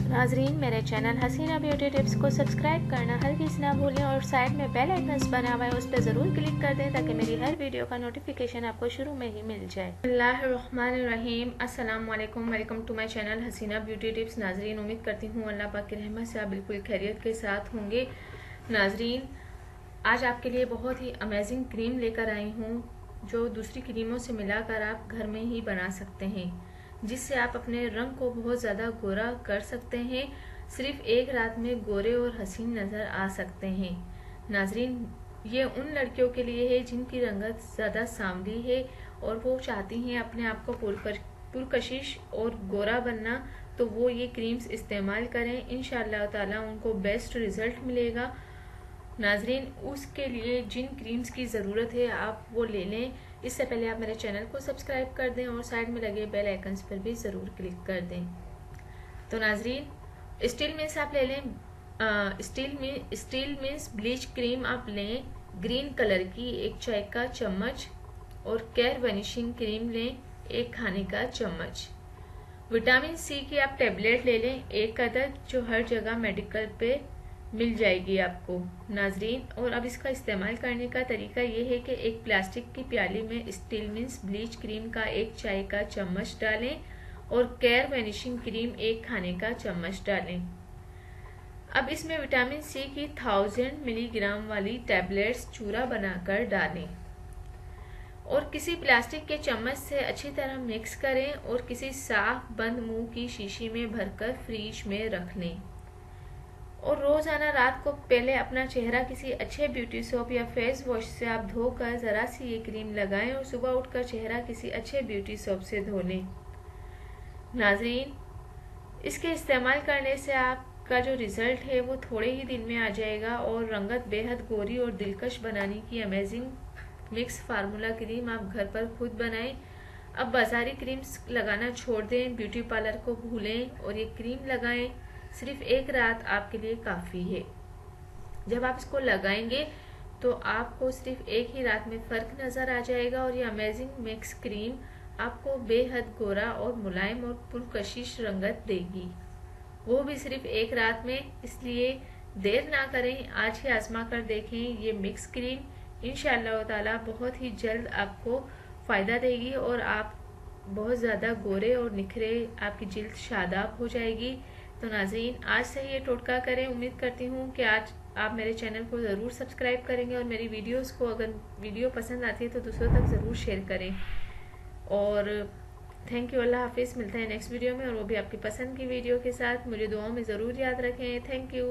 नाजरीन, मेरे channel Haseena beauty tips को सब्सक्राइब करना हरगिज़ ना भूलें और साइड में बेल आइकन बना हुआ है उस पर ज़रूर क्लिक कर दें ताकि मेरी हर वीडियो का नोटिफिकेशन आपको शुरू में ही मिल जाए। बिस्मिल्लाहिर्रहमानिर्रहीम, अस्सलाम वालेकुम, welcome to my channel Haseena beauty tips. नाजरीन, उम्मीद करती हूँ अल्लाह पाक की रहमत से आप बिल्कुल खैरियत के साथ होंगे। नाजरीन, आज आपके लिए बहुत ही अमेजिंग क्रीम लेकर आई हूँ जो दूसरी क्रीमों से मिलाकर आप घर में ही बना सकते हैं, जिससे आप अपने रंग को बहुत ज़्यादा गोरा कर सकते हैं। सिर्फ एक रात में गोरे और हसीन नज़र आ सकते हैं। नाजरीन, ये उन लड़कियों के लिए है जिनकी रंगत ज़्यादा सांवली है और वो चाहती हैं अपने आप को पुरकशिश और गोरा बनना, तो वो ये क्रीम्स इस्तेमाल करें। इंशाअल्लाह ताला उनको बेस्ट रिज़ल्ट मिलेगा। नाजरीन, उसके लिए जिन क्रीम्स की ज़रूरत है आप वो ले लें। इससे पहले आप मेरे चैनल को सब्सक्राइब कर दें और साइड में लगे बेल आइकन्स पर भी ज़रूर क्लिक कर दें। तो नाजरीन, स्टील मीन्स आप ले लें। स्टील मीन्स ब्लीच क्रीम आप लें ग्रीन कलर की 1 चाय का चम्मच, और केयर वनिशिंग क्रीम लें 1 खाने का चम्मच। विटामिन सी की आप टेबलेट ले लें 1 अदद, जो हर जगह मेडिकल पे मिल जाएगी आपको। नाजरीन, और अब इसका इस्तेमाल करने का तरीका ये है कि एक प्लास्टिक की प्याली में स्टील मीन्स ब्लीच क्रीम का 1 चाय का चम्मच डालें और केयर वनिशिंग क्रीम 1 खाने का चम्मच डालें। अब इसमें विटामिन सी की 1000 मिलीग्राम वाली टैबलेट्स चूरा बनाकर डालें और किसी प्लास्टिक के चम्मच से अच्छी तरह मिक्स करें और किसी साफ बंद मुंह की शीशी में भरकर फ्रीज में रख लें। और रोजाना रात को पहले अपना चेहरा किसी अच्छे ब्यूटी सोप या फेस वॉश से आप धोकर जरा सी ये क्रीम लगाएं और सुबह उठकर चेहरा किसी अच्छे ब्यूटी सोप से धो लें। नाजरीन, इसके इस्तेमाल करने से आपका जो रिजल्ट है वो थोड़े ही दिन में आ जाएगा और रंगत बेहद गोरी और दिलकश बनाने की अमेजिंग मिक्स फार्मूला क्रीम आप घर पर खुद बनाएं। अब बाजारी क्रीम्स लगाना छोड़ दें, ब्यूटी पार्लर को भूलें और ये क्रीम लगाएं। सिर्फ एक रात आपके लिए काफ़ी है। जब आप इसको लगाएंगे तो आपको सिर्फ एक ही रात में फ़र्क नज़र आ जाएगा और ये अमेजिंग मिक्स क्रीम आपको बेहद गोरा और मुलायम और पुरकशिश रंगत देगी, वो भी सिर्फ एक रात में। इसलिए देर ना करें, आज ही आजमा कर देखें ये मिक्स क्रीम। इंशाअल्लाह ताला बहुत ही जल्द आपको फ़ायदा देगी और आप बहुत ज़्यादा गोरे और निखरे, आपकी जिल्द शादाब हो जाएगी। तो नाज़रीन, आज से ही ये टोटका करें। उम्मीद करती हूँ कि आज आप मेरे चैनल को ज़रूर सब्सक्राइब करेंगे और मेरी वीडियोस को, अगर वीडियो पसंद आती है तो दूसरों तक ज़रूर शेयर करें। और थैंक यू, अल्लाह हाफिज़। मिलते हैं नेक्स्ट वीडियो में और वो भी आपकी पसंद की वीडियो के साथ। मुझे दुआओं में ज़रूर याद रखें। Thank you.